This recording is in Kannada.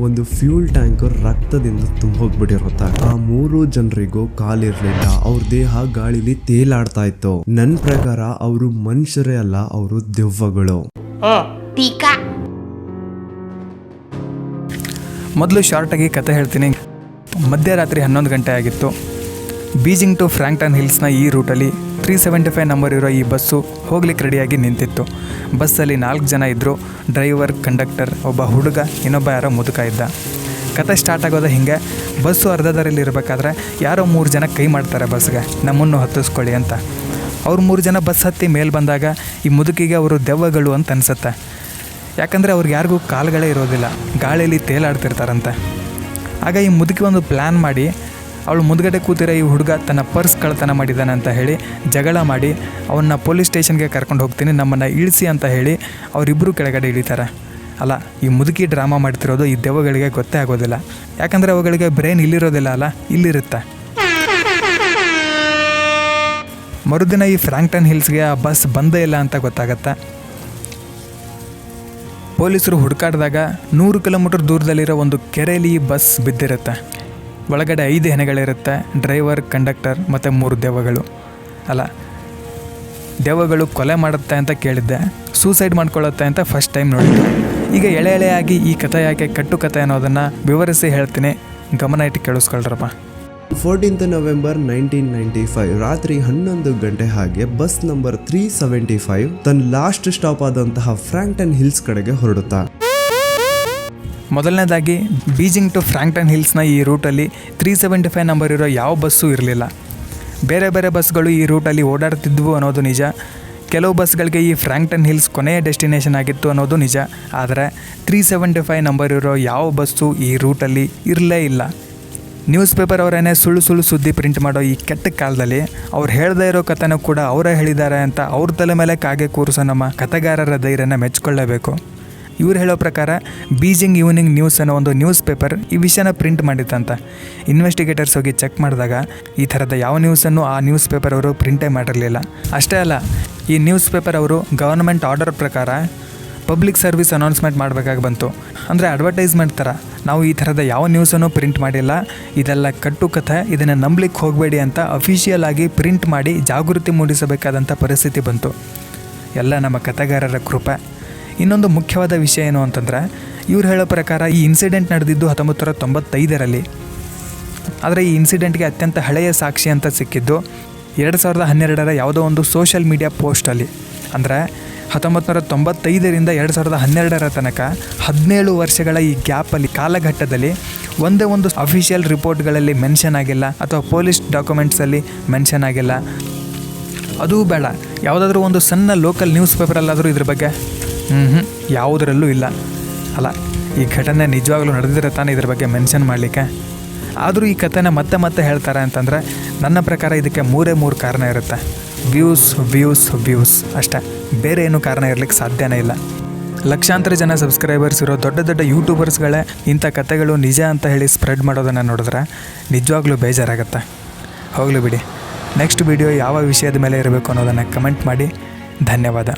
ಒಂದು ಫ್ಯೂಲ್ ಟ್ಯಾಂಕರ್ ರಕ್ತದಿಂದ ತುಂಬೋಗ್ಬಿಟ್ಟಿರುತ್ತೆ. ಆ 3 ಜನರಿಗೂ ಕಾಲಿರ್ಲಿಲ್ಲ, ಅವ್ರ ದೇಹ ಗಾಳಿಲಿ ತೇಲಾಡ್ತಾ ಇತ್ತು. ನನ್ನ ಪ್ರಕಾರ ಅವರು ಮನುಷ್ಯರೇ ಅಲ್ಲ, ಅವರು ದೆವ್ವಗಳು. ಮೊದಲು ಶಾರ್ಟಾಗಿ ಕತೆ ಹೇಳ್ತೀನಿ. ಮಧ್ಯರಾತ್ರಿ 11 ಗಂಟೆ ಆಗಿತ್ತು. ಬೀಜಿಂಗ್ ಟು ಫ್ರಾಂಕ್ಟನ್ ಹಿಲ್ಸ್ನ ಈ ರೂಟಲ್ಲಿ 375 ನಂಬರ್ ಇರೋ ಈ ಬಸ್ಸು ಹೋಗ್ಲಿಕ್ಕೆ ರೆಡಿಯಾಗಿ ನಿಂತಿತ್ತು. ಬಸ್ಸಲ್ಲಿ 4 ಜನ ಇದ್ದರು. ಡ್ರೈವರ್, ಕಂಡಕ್ಟರ್, ಒಬ್ಬ ಹುಡುಗ, ಇನ್ನೊಬ್ಬ ಯಾರೋ ಮುದುಕ ಇದ್ದ. ಕತೆ ಸ್ಟಾರ್ಟ್ ಆಗೋದು ಹಿಂಗೆ. ಬಸ್ಸು ಅರ್ಧದರಲ್ಲಿ ಇರಬೇಕಾದ್ರೆ ಯಾರೋ 3 ಜನ ಕೈ ಮಾಡ್ತಾರೆ ಬಸ್ಗೆ, ನಮ್ಮನ್ನು ಹತ್ತಿಸ್ಕೊಳ್ಳಿ ಅಂತ. ಅವ್ರು 3 ಜನ ಬಸ್ ಹತ್ತಿ ಮೇಲೆ ಬಂದಾಗ ಈ ಮುದುಕಿಗೆ ಅವರು ದೆವ್ವಗಳು ಅಂತ ಅನಿಸುತ್ತೆ. ಯಾಕಂದರೆ ಅವ್ರಿಗೆ ಯಾರಿಗೂ ಕಾಲುಗಳೇ ಇರೋದಿಲ್ಲ, ಗಾಳಿಯಲ್ಲಿ ತೇಲಾಡ್ತಿರ್ತಾರಂತೆ. ಆಗ ಈ ಮುದುಕಿ ಒಂದು ಪ್ಲ್ಯಾನ್ ಮಾಡಿ, ಅವಳು ಮುಂದ್ಗಡೆ ಕೂತಿರೋ ಈ ಹುಡುಗ ತನ್ನ ಪರ್ಸ್ ಕಳ್ತನ ಮಾಡಿದ್ದಾನೆ ಅಂತ ಹೇಳಿ ಜಗಳ ಮಾಡಿ ಅವನ್ನ ಪೊಲೀಸ್ ಸ್ಟೇಷನ್ಗೆ ಕರ್ಕೊಂಡು ಹೋಗ್ತೀನಿ, ನಮ್ಮನ್ನು ಇಳಿಸಿ ಅಂತ ಹೇಳಿ ಅವರಿಬ್ಬರು ಕೆಳಗಡೆ ಇಳಿತಾರೆ. ಅಲ್ಲ, ಈ ಮುದುಕಿ ಡ್ರಾಮಾ ಮಾಡ್ತಿರೋದು ಈ ದೆವ್ವಗಳಿಗೆ ಗೊತ್ತೇ ಆಗೋದಿಲ್ಲ. ಯಾಕಂದರೆ ಅವುಗಳಿಗೆ ಬ್ರೈನ್ ಇಲ್ಲಿರೋದಿಲ್ಲ ಅಲ್ಲ, ಇಲ್ಲಿರುತ್ತೆ. ಮರುದಿನ ಈ ಫ್ರಾಂಕ್ಟನ್ ಹಿಲ್ಸ್ಗೆ ಆ ಬಸ್ ಬಂದೇ ಇಲ್ಲ ಅಂತ ಗೊತ್ತಾಗತ್ತೆ. ಪೊಲೀಸರು ಹುಡುಕಾಡಿದಾಗ 100 ಕಿಲೋಮೀಟರ್ ದೂರದಲ್ಲಿರೋ ಒಂದು ಕೆರೆಯಲ್ಲಿ ಈ ಬಸ್ ಬಿದ್ದಿರುತ್ತೆ. ಒಳಗಡೆ 5 ಹೆಣಗಳಿರುತ್ತೆ, ಡ್ರೈವರ್, ಕಂಡಕ್ಟರ್ ಮತ್ತು 3 ದೆವ್ವಗಳು. ಅಲ್ಲ, ದೆವ್ವಗಳು ಕೊಲೆ ಮಾಡುತ್ತೆ ಅಂತ ಕೇಳಿದ್ದೆ, ಸೂಸೈಡ್ ಮಾಡ್ಕೊಳ್ಳುತ್ತೆ ಅಂತ ಫಸ್ಟ್ ಟೈಮ್ ನೋಡಿದ್ದೆ. ಈಗ ಎಳೆಯಾಗಿ ಈ ಕಥೆ ಯಾಕೆ ಕಟ್ಟು ಕಥೆ ಅನ್ನೋದನ್ನು ವಿವರಿಸಿ ಹೇಳ್ತೀನಿ, ಗಮನ ಇಟ್ಟು ಕೇಳಿಸ್ಕೊಳ್ರಪ್ಪ. 14th ನವೆಂಬರ್ 1995 ರಾತ್ರಿ 11 ಗಂಟೆ ಹಾಗೆ ಬಸ್ ನಂಬರ್ 375 ತನ್ನ ಲಾಸ್ಟ್ ಸ್ಟಾಪ್ ಆದಂತಹ ಫ್ರಾಂಕ್ಟನ್ ಹಿಲ್ಸ್ ಕಡೆಗೆ ಹೊರಡುತ್ತಾ. ಮೊದಲನೇದಾಗಿ ಬೀಜಿಂಗ್ ಟು ಫ್ರಾಂಕ್ಟನ್ ಹಿಲ್ಸ್ನ ಈ ರೂಟಲ್ಲಿ 375 ನಂಬರ್ ಇರೋ ಯಾವ ಬಸ್ಸು ಇರಲಿಲ್ಲ. ಬೇರೆ ಬೇರೆ ಬಸ್ಗಳು ಈ ರೂಟಲ್ಲಿ ಓಡಾಡ್ತಿದ್ವು ಅನ್ನೋದು ನಿಜ. ಕೆಲವು ಬಸ್ಗಳಿಗೆ ಈ ಫ್ರಾಂಕ್ಟನ್ ಹಿಲ್ಸ್ ಕೊನೆಯ ಡೆಸ್ಟಿನೇಷನ್ ಆಗಿತ್ತು ಅನ್ನೋದು ನಿಜ. ಆದರೆ 375 ನಂಬರ್ ಇರೋ ಯಾವ ಬಸ್ಸು ಈ ರೂಟಲ್ಲಿ ಇರಲೇ ಇಲ್ಲ. ನ್ಯೂಸ್ ಪೇಪರ್ ಅವರೇನೆ ಸುಳ್ಳು ಸುದ್ದಿ ಪ್ರಿಂಟ್ ಮಾಡೋ ಈ ಕೆಟ್ಟ ಕಾಲದಲ್ಲಿ ಅವ್ರು ಹೇಳದೇ ಇರೋ ಕಥೆನೂ ಕೂಡ ಅವರೇ ಹೇಳಿದ್ದಾರೆ ಅಂತ ಅವ್ರ ತಲೆ ಮೇಲೆ ಕಾಗೆ ಕೂರಿಸೋ ನಮ್ಮ ಕಥೆಗಾರರ ಧೈರ್ಯನ ಮೆಚ್ಕೊಳ್ಳೇಬೇಕು. ಇವ್ರು ಹೇಳೋ ಪ್ರಕಾರ ಬೀಜಿಂಗ್ ಈವ್ನಿಂಗ್ ನ್ಯೂಸ್ ಅನ್ನೋ ಒಂದು ನ್ಯೂಸ್ ಪೇಪರ್ ಈ ವಿಷಯನ ಪ್ರಿಂಟ್ ಮಾಡಿತ್ತಂತ. ಇನ್ವೆಸ್ಟಿಗೇಟರ್ಸ್ ಹೋಗಿ ಚೆಕ್ ಮಾಡಿದಾಗ ಈ ಥರದ ಯಾವ ನ್ಯೂಸನ್ನು ಆ ನ್ಯೂಸ್ ಪೇಪರ್ ಅವರು ಪ್ರಿಂಟೇ ಮಾಡಿರಲಿಲ್ಲ. ಅಷ್ಟೇ ಅಲ್ಲ, ಈ ನ್ಯೂಸ್ ಪೇಪರ್ ಅವರು ಗವರ್ನಮೆಂಟ್ ಆರ್ಡರ್ ಪ್ರಕಾರ ಪಬ್ಲಿಕ್ ಸರ್ವಿಸ್ ಅನೌನ್ಸ್ಮೆಂಟ್ ಮಾಡಬೇಕಾಗಿ ಬಂತು. ಅಂದರೆ ಅಡ್ವರ್ಟೈಸ್ಮೆಂಟ್ ಥರ, ನಾವು ಈ ಥರದ ಯಾವ ನ್ಯೂಸನ್ನು ಪ್ರಿಂಟ್ ಮಾಡಿಲ್ಲ, ಇದೆಲ್ಲ ಕಟ್ಟು ಕಥೆ, ಇದನ್ನು ನಂಬಲಿಕ್ಕೆ ಹೋಗಬೇಡಿ ಅಂತ ಅಫಿಷಿಯಲ್ ಆಗಿ ಪ್ರಿಂಟ್ ಮಾಡಿ ಜಾಗೃತಿ ಮೂಡಿಸಬೇಕಾದಂಥ ಪರಿಸ್ಥಿತಿ ಬಂತು. ಎಲ್ಲ ನಮ್ಮ ಕಥೆಗಾರರ ಕೃಪೆ. ಇನ್ನೊಂದು ಮುಖ್ಯವಾದ ವಿಷಯ ಏನು ಅಂತಂದರೆ, ಇವ್ರು ಹೇಳೋ ಪ್ರಕಾರ ಈ ಇನ್ಸಿಡೆಂಟ್ ನಡೆದಿದ್ದು 1995ರಲ್ಲಿ. ಆದರೆ ಈ ಇನ್ಸಿಡೆಂಟ್ಗೆ ಅತ್ಯಂತ ಹಳೆಯ ಸಾಕ್ಷಿ ಅಂತ ಸಿಕ್ಕಿದ್ದು 2012ರ ಯಾವುದೋ ಒಂದು ಸೋಷಿಯಲ್ ಮೀಡಿಯಾ ಪೋಸ್ಟಲ್ಲಿ. ಅಂದರೆ 1995ರಿಂದ 2012ರ ತನಕ 17 ವರ್ಷಗಳ ಈ ಗ್ಯಾಪಲ್ಲಿ, ಕಾಲಘಟ್ಟದಲ್ಲಿ ಒಂದೇ ಒಂದು ಅಫಿಷಿಯಲ್ ರಿಪೋರ್ಟ್ಗಳಲ್ಲಿ ಮೆನ್ಷನ್ ಆಗಿಲ್ಲ ಅಥವಾ ಪೊಲೀಸ್ ಡಾಕ್ಯುಮೆಂಟ್ಸಲ್ಲಿ ಮೆನ್ಷನ್ ಆಗಿಲ್ಲ. ಅದೂ ಬೇಡ, ಯಾವುದಾದ್ರೂ ಒಂದು ಸಣ್ಣ ಲೋಕಲ್ ನ್ಯೂಸ್ ಪೇಪರಲ್ಲಾದರೂ ಇದ್ರ ಬಗ್ಗೆ ಯಾವುದರಲ್ಲೂ ಇಲ್ಲ. ಅಲ್ಲ, ಈ ಘಟನೆ ನಿಜವಾಗ್ಲೂ ನಡೆದಿರೋ ತಾನೇ ಇದ್ರ ಬಗ್ಗೆ ಮೆನ್ಷನ್ ಮಾಡಲಿಕ್ಕೆ. ಆದರೂ ಈ ಕಥೆನ ಮತ್ತೆ ಹೇಳ್ತಾರೆ ಅಂತಂದರೆ ನನ್ನ ಪ್ರಕಾರ ಇದಕ್ಕೆ 3 ಕಾರಣ ಇರುತ್ತೆ. ವ್ಯೂಸ್ ಅಷ್ಟೇ, ಬೇರೆ ಏನೂ ಕಾರಣ ಇರಲಿಕ್ಕೆ ಸಾಧ್ಯನೇ ಇಲ್ಲ. ಲಕ್ಷಾಂತರ ಜನ ಸಬ್ಸ್ಕ್ರೈಬರ್ಸ್ ಇರೋ ದೊಡ್ಡ ಯೂಟ್ಯೂಬರ್ಸ್ಗಳೇ ಇಂಥ ಕಥೆಗಳು ನಿಜ ಅಂತ ಹೇಳಿ ಸ್ಪ್ರೆಡ್ ಮಾಡೋದನ್ನು ನೋಡಿದ್ರೆ ನಿಜವಾಗ್ಲೂ ಬೇಜಾರಾಗುತ್ತೆ. ಹೋಗಲಿ ಬಿಡಿ, ನೆಕ್ಸ್ಟ್ ವಿಡಿಯೋ ಯಾವ ವಿಷಯದ ಮೇಲೆ ಇರಬೇಕು ಅನ್ನೋದನ್ನು ಕಮೆಂಟ್ ಮಾಡಿ. ಧನ್ಯವಾದ.